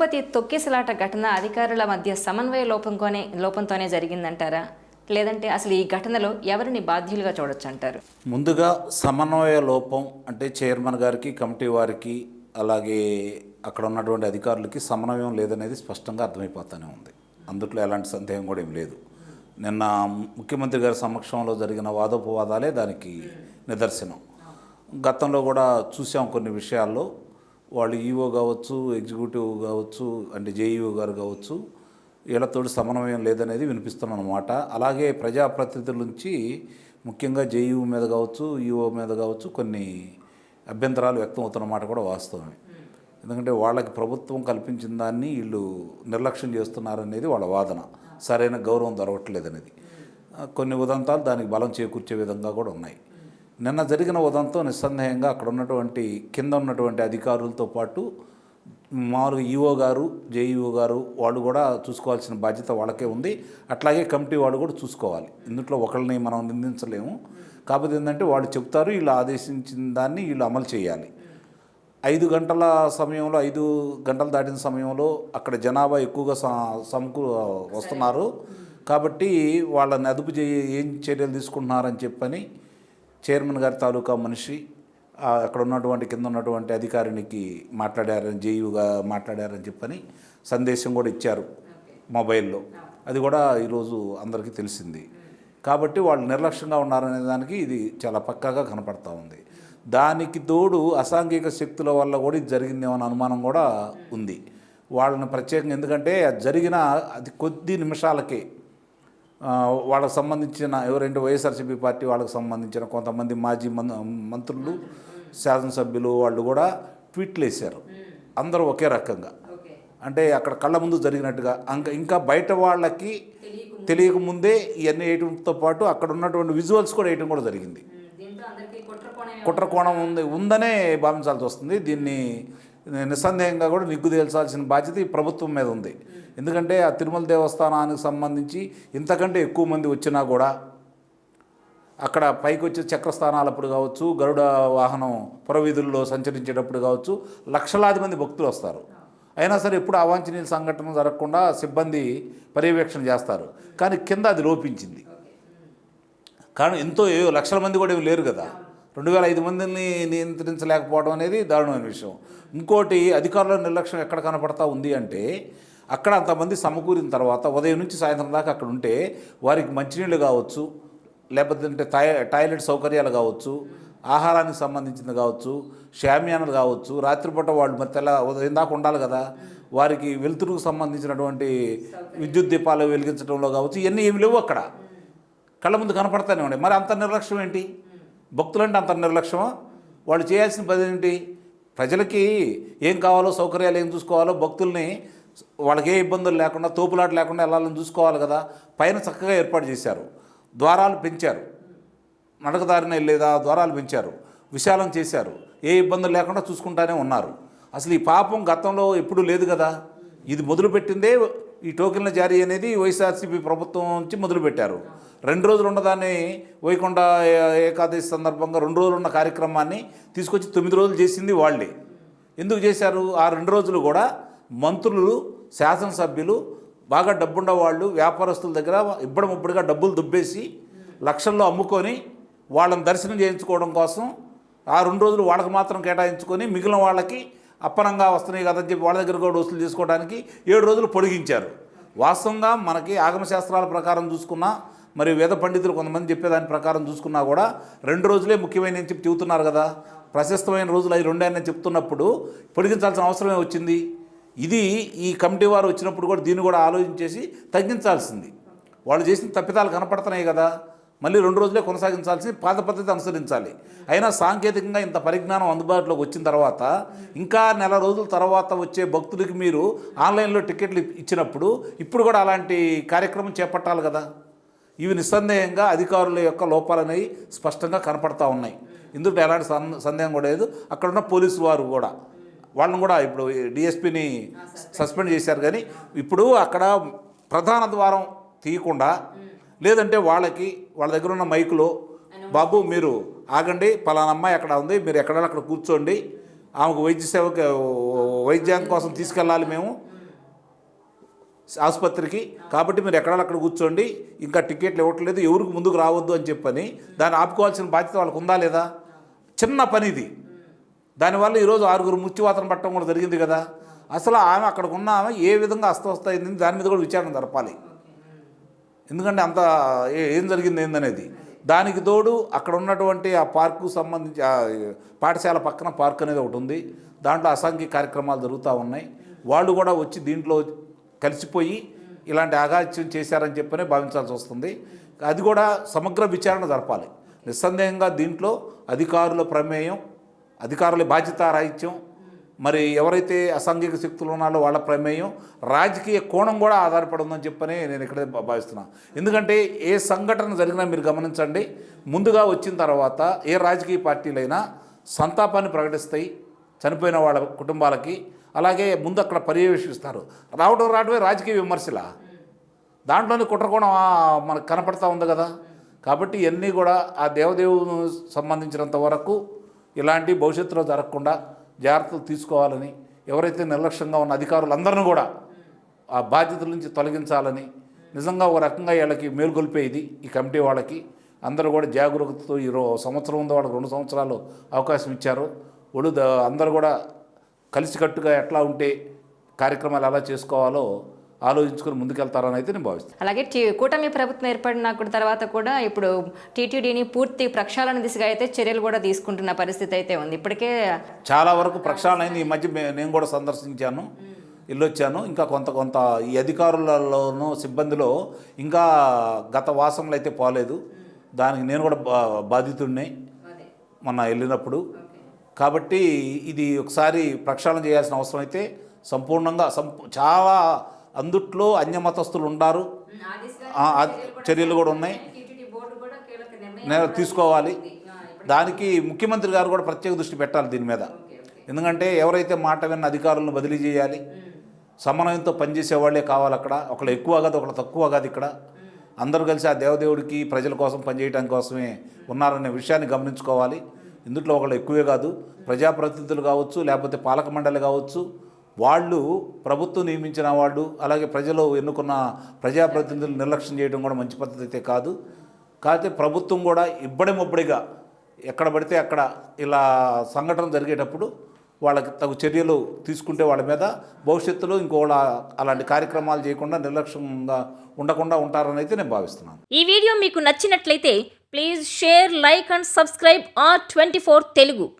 తిరుపతి తొక్కిసలాట ఘటన అధికారుల మధ్య సమన్వయ లోపంతోనే జరిగిందంటారా, లేదంటే అసలు ఈ ఘటనలో ఎవరిని బాధ్యులుగా చూడొచ్చు అంటారు? ముందుగా సమన్వయ లోపం అంటే చైర్మన్ గారికి, కమిటీ వారికి, అలాగే అక్కడ ఉన్నటువంటి అధికారులకి సమన్వయం లేదనేది స్పష్టంగా అర్థమైపోతూనే ఉంది. అందుట్లో ఎలాంటి సందేహం కూడా ఏం లేదు. నిన్న ముఖ్యమంత్రి గారి సమక్షంలో జరిగిన వాదోపవాదాలే దానికి నిదర్శనం. గతంలో కూడా చూసాం కొన్ని విషయాల్లో. వాళ్ళు ఈఓ కావచ్చు, ఎగ్జిక్యూటివ్ కావచ్చు, అంటే జేఈఓ గారు కావచ్చు, వీళ్ళతోటి సమన్వయం లేదనేది వినిపిస్తున్నమాట. అలాగే ప్రజాప్రతినిధుల నుంచి ముఖ్యంగా జేఈఓ మీద కావచ్చు, ఈఓ మీద కావచ్చు కొన్ని అభ్యంతరాలు వ్యక్తం అవుతున్నమాట కూడా వాస్తవమే. ఎందుకంటే వాళ్ళకి ప్రభుత్వం కల్పించిన దాన్ని వీళ్ళు నిర్లక్ష్యం చేస్తున్నారనేది వాళ్ళ వాదన. సరైన గౌరవం దొరకట్లేదనేది. కొన్ని ఉదంతాలు దానికి బలం చేకూర్చే విధంగా కూడా ఉన్నాయి. నిన్న జరిగిన ఉదంతం నిస్సందేహంగా అక్కడ ఉన్నటువంటి కింద ఉన్నటువంటి అధికారులతో పాటు మామూలుగా ఈఓ గారు, జేఈఓ గారు వాళ్ళు కూడా చూసుకోవాల్సిన బాధ్యత వాళ్ళకే ఉంది. అట్లాగే కమిటీ వాళ్ళు కూడా చూసుకోవాలి. ఇందులో ఒకళ్ళని మనం నిందించలేము. కాకపోతే ఏంటంటే వాళ్ళు చెప్తారు, వీళ్ళు ఆదేశించిన దాన్ని వీళ్ళు అమలు చేయాలి. 5 గంటల సమయంలో, 5 గంటలు దాటిన సమయంలో అక్కడ జనాభా ఎక్కువగా వస్తున్నారు కాబట్టి వాళ్ళని అదుపు ఏం చర్యలు తీసుకుంటున్నారని చెప్పని చైర్మన్ గారి తాలూకా మనిషి అక్కడ ఉన్నటువంటి కింద ఉన్నటువంటి అధికారికి మాట్లాడారని, జేఈగా మాట్లాడారని చెప్పని సందేశం కూడా ఇచ్చారు మొబైల్లో. అది కూడా ఈరోజు అందరికీ తెలిసింది. కాబట్టి వాళ్ళు నిర్లక్ష్యంగా ఉన్నారనే దానికి ఇది చాలా పక్కాగా కనపడతా ఉంది. దానికి తోడు అసాంఘిక శక్తుల వల్ల కూడా ఇది జరిగిందేమన్న అనుమానం కూడా ఉంది. వాళ్ళని ప్రత్యేకంగా, ఎందుకంటే జరిగిన అది కొద్ది నిమిషాలకే వాళ్ళకు సంబంధించిన ఎవరంటే వైఎస్ఆర్సీపీ పార్టీ వాళ్ళకు సంబంధించిన కొంతమంది మాజీ మంత్రులు, శాసనసభ్యులు వాళ్ళు కూడా ట్వీట్లు వేశారు. అందరూ ఒకే రకంగా, అంటే అక్కడ కళ్ళ ముందు జరిగినట్టుగా. ఇంకా బయట వాళ్ళకి తెలియకముందే ఇవన్నీ వేయడంతో పాటు అక్కడ ఉన్నటువంటి విజువల్స్ కూడా వేయడం కూడా జరిగింది. కుట్ర కోణం ఉందనే భావించాల్సి వస్తుంది. దీన్ని నిస్సందేహంగా కూడా నిగ్గు తేల్చాల్సిన బాధ్యత ఈ ప్రభుత్వం మీద ఉంది. ఎందుకంటే ఆ తిరుమల దేవస్థానానికి సంబంధించి ఇంతకంటే ఎక్కువ మంది వచ్చినా కూడా అక్కడ పైకి వచ్చే చక్రస్థానాలప్పుడు కావచ్చు, గరుడ వాహనం పురవీధుల్లో సంచరించేటప్పుడు కావచ్చు, లక్షలాది మంది భక్తులు వస్తారు. అయినా సరే ఎప్పుడు అవాంఛనీయ సంఘటన జరగకుండా సిబ్బంది పర్యవేక్షణ చేస్తారు. కానీ కింద అది లోపించింది. కానీ లక్షల మంది కూడా ఏమి లేరు కదా. 2500 మందిని నియంత్రించలేకపోవడం అనేది దారుణమైన విషయం. ఇంకోటి, అధికారుల నిర్లక్ష్యం ఎక్కడ కనపడతా ఉంది అంటే, అక్కడ అంతమంది సమకూరిన తర్వాత ఉదయం నుంచి సాయంత్రం దాకా అక్కడ ఉంటే వారికి మంచినీళ్ళు కావచ్చు, లేకపోతే టాయిలెట్ సౌకర్యాలు కావచ్చు, ఆహారానికి సంబంధించింది కావచ్చు, షామియానాలు కావచ్చు, రాత్రిపూట వాళ్ళు మరి ఉదయం దాకా ఉండాలి కదా, వారికి వెలుతురుకు సంబంధించినటువంటి విద్యుత్ దీపాలు వెలిగించడంలో కావచ్చు, ఇవన్నీ ఏమి లేవు. అక్కడ కళ్ళ ముందు కనపడతానే ఉన్నాయి. మరి అంత నిర్లక్ష్యం ఏంటి? భక్తులంటే అంత నిర్లక్ష్యమా? వాళ్ళు చేయాల్సిన పని ఏంటి? ప్రజలకి ఏం కావాలో, సౌకర్యాలు ఏం చూసుకోవాలో, భక్తుల్ని వాళ్ళకి ఏ ఇబ్బందులు లేకుండా, తోపులాట లేకుండా వెళ్ళాలని చూసుకోవాలి కదా. పైన చక్కగా ఏర్పాటు చేశారు, ద్వారాలు పెంచారు, నడకదారిన వెళ్ళేదా ద్వారాలు పెంచారు, విశాలం చేశారు, ఏ ఇబ్బందులు లేకుండా చూసుకుంటానే ఉన్నారు. అసలు ఈ పాపం గతంలో ఎప్పుడూ లేదు కదా. ఇది మొదలుపెట్టిందే ఈ టోకెన్ల జారీ అనేది వైఎస్ఆర్సీపీ ప్రభుత్వం నుంచి మొదలుపెట్టారు. 2 రోజులు ఉన్నదాన్ని వైకుంఠ ఏకాదశి సందర్భంగా 2 రోజులు ఉన్న కార్యక్రమాన్ని తీసుకొచ్చి 9 రోజులు చేసింది వాళ్ళే. ఎందుకు చేశారు? ఆ 2 రోజులు కూడా మంత్రులు, శాసనసభ్యులు, బాగా డబ్బున్న వాళ్ళు, వ్యాపారస్తుల దగ్గర ఇబ్బడముబ్బడిగా డబ్బులు దుబ్బేసి లక్షల్లో అమ్ముకొని వాళ్ళని దర్శనం చేయించుకోవడం కోసం ఆ 2 రోజులు వాళ్ళకి మాత్రం కేటాయించుకొని మిగిలిన వాళ్ళకి అప్పనంగా వస్తున్నాయి కదని చెప్పి వాళ్ళ దగ్గర కూడా వసూలు చేసుకోవడానికి 7 రోజులు పొడిగించారు. వాస్తవంగా మనకి ఆగమశాస్త్రాల ప్రకారం చూసుకున్నా, మరి వేద పండితులు కొంతమంది చెప్పేదాని ప్రకారం చూసుకున్నా కూడా 2 రోజులే ముఖ్యమైన అని చెప్పి చెబుతున్నారు కదా. ప్రశస్తమైన రోజులు అవి 2 అని చెప్తున్నప్పుడు పొడిగించాల్సిన అవసరమే వచ్చింది. ఇది ఈ కమిటీ వారు వచ్చినప్పుడు కూడా దీన్ని కూడా ఆలోచించేసి తగ్గించాల్సింది. వాళ్ళు చేసిన తప్పిదాలు కనపడుతున్నాయి కదా, మళ్ళీ 2 రోజులే కొనసాగించాల్సి పాత పద్ధతి అనుసరించాలి. అయినా సాంకేతికంగా ఇంత పరిజ్ఞానం అందుబాటులోకి వచ్చిన తర్వాత ఇంకా నెల రోజుల తర్వాత వచ్చే భక్తులకి మీరు ఆన్లైన్లో టికెట్లు ఇచ్చినప్పుడు ఇప్పుడు కూడా అలాంటి కార్యక్రమం చేపట్టాలి కదా. ఇవి నిస్సందేహంగా అధికారుల యొక్క లోపాలనేవి స్పష్టంగా కనపడతా ఉన్నాయి. ఇందులో ఎలాంటి సందేహం కూడా లేదు. అక్కడున్న పోలీసు వారు కూడా వాళ్ళని కూడా ఇప్పుడు డిఎస్పీని సస్పెండ్ చేశారు. కానీ ఇప్పుడు అక్కడ ప్రధాన ద్వారం తీయకుండా, లేదంటే వాళ్ళ దగ్గర ఉన్న మైకులో, బాబు మీరు ఆగండి, పలానా అమ్మాయి అక్కడ ఉంది, మీరు ఎక్కడైనా అక్కడ కూర్చోండి, ఆమెకు వైద్యం కోసం తీసుకెళ్ళాలి మేము, ఆసుపత్రికి. కాబట్టి మీరు ఎక్కడాలు కూర్చోండి, ఇంకా టికెట్లు ఇవ్వట్లేదు, ఎవరికి ముందుకు రావద్దు అని చెప్పని దాన్ని ఆపుకోవాల్సిన బాధ్యత వాళ్ళకు ఉందా లేదా? చిన్న పని ఇది. దానివల్ల ఈరోజు 6 మృత్యువాతన పట్టడం కూడా జరిగింది కదా. అసలు ఆమె అక్కడికి ఉన్న ఆమె ఏ విధంగా అస్వస్థ అయింది దాని మీద కూడా విచారణ జరపాలి. ఎందుకంటే అంత ఏం జరిగింది ఏందనేది. దానికి తోడు అక్కడ ఉన్నటువంటి ఆ పార్కు సంబంధించి పాఠశాల పక్కన పార్క్ అనేది ఒకటి ఉంది, దాంట్లో అసాంఘిక కార్యక్రమాలు జరుగుతూ ఉన్నాయి. వాళ్ళు కూడా వచ్చి దీంట్లో కలిసిపోయి ఇలాంటి అఘాత్యం చేశారని చెప్పనే భావించాల్సి వస్తుంది. అది కూడా సమగ్ర విచారణ జరపాలి. నిస్సందేహంగా దీంట్లో అధికారుల ప్రమేయం, అధికారుల బాధ్యత రాహిత్యం, మరి ఎవరైతే అసాంఘిక శక్తులు ఉన్నారో వాళ్ళ ప్రమేయం, రాజకీయ కోణం కూడా ఆధారపడి ఉందని చెప్పని నేను ఇక్కడే భావిస్తున్నాను. ఎందుకంటే ఏ సంఘటన జరిగినా మీరు గమనించండి, ముందుగా వచ్చిన తర్వాత ఏ రాజకీయ పార్టీలైనా సంతాపాన్ని ప్రకటిస్తాయి చనిపోయిన వాళ్ళ కుటుంబాలకి. అలాగే ముందు అక్కడ పర్యవేక్షిస్తారు. రావడమే రాజకీయ విమర్శల, దాంట్లోనే కుట్రకోణం మనకు కనపడతా ఉంది కదా. కాబట్టి ఇవన్నీ కూడా ఆ దేవదేవుని సంబంధించినంత వరకు ఇలాంటి భవిష్యత్తులో జరగకుండా జాగ్రత్తలు తీసుకోవాలని, ఎవరైతే నిర్లక్ష్యంగా ఉన్న అధికారులందరినీ కూడా ఆ బాధ్యతల నుంచి తొలగించాలని, నిజంగా ఒక రకంగా వీళ్ళకి మేలుకొల్పేది ఈ కమిటీ వాళ్ళకి. అందరూ కూడా జాగరూకతతో ఈ సంవత్సరం ఉందో వాళ్ళకి 2 సంవత్సరాలు అవకాశం ఇచ్చారు. అందరూ కూడా కలిసికట్టుగా ఎట్లా ఉంటే కార్యక్రమాలు ఎలా చేసుకోవాలో ఆలోచించుకొని ముందుకెళ్తారని అయితే నేను భావిస్తాను. అలాగే కూటమి ప్రభుత్వం ఏర్పడిన తర్వాత కూడా ఇప్పుడు టీటీడీని పూర్తి ప్రక్షాళన దిశగా అయితే చర్యలు కూడా తీసుకుంటున్న పరిస్థితి అయితే ఉంది. ఇప్పటికే చాలా వరకు ప్రక్షాళన అయింది. ఈ మధ్య నేను కూడా సందర్శించాను, వెళ్ళొచ్చాను. ఇంకా కొంత ఈ అధికారులలోనూ సిబ్బందిలో ఇంకా గత వాసనలు అయితే పోలేదు. దానికి నేను కూడా బాధితుడిని మొన్న వెళ్ళినప్పుడు. కాబట్టి ఇది ఒకసారి ప్రక్షాళన చేయాల్సిన అవసరం అయితే సంపూర్ణంగా చాలా అందుట్లో అన్యమతస్తులు ఉన్నారు, చర్యలు కూడా ఉన్నాయి, తీసుకోవాలి. దానికి ముఖ్యమంత్రి గారు కూడా ప్రత్యేక దృష్టి పెట్టాలి దీని మీద. ఎందుకంటే ఎవరైతే మాట విన్న అధికారులను బదిలీ చేయాలి, సమన్వయంతో పనిచేసే వాళ్ళే కావాలి. అక్కడ ఒకళ్ళు ఎక్కువ కాదు, ఒకళ్ళు తక్కువ కాదు. ఇక్కడ అందరూ కలిసి ఆ దేవదేవుడికి ప్రజల కోసం పనిచేయడానికి కోసమే ఉన్నారనే విషయాన్ని గమనించుకోవాలి. ఇందులో ఒకళ్ళు ఎక్కువే కాదు, ప్రజాప్రతినిధులు కావచ్చు, లేకపోతే పాలక మండలి కావచ్చు, వాళ్ళు ప్రభుత్వం నియమించిన వాళ్ళు, అలాగే ప్రజలు ఎన్నుకున్న ప్రజాప్రతినిధులు నిర్లక్ష్యం చేయడం కూడా మంచి పద్ధతి అయితే కాదు. కాకపోతే ప్రభుత్వం కూడా ఇబ్బడిముబ్బడిగా ఎక్కడ పడితే అక్కడ ఇలా సంఘటన జరిగేటప్పుడు వాళ్ళకి తగు చర్యలు తీసుకుంటే వాళ్ళ మీద భవిష్యత్తులో ఇంకోళ్ళ అలాంటి కార్యక్రమాలు చేయకుండా నిర్లక్ష్యంగా ఉండకుండా ఉంటారని అయితే నేను భావిస్తున్నాను. ఈ వీడియో మీకు నచ్చినట్లయితే please share, like and subscribe R24 Telugu.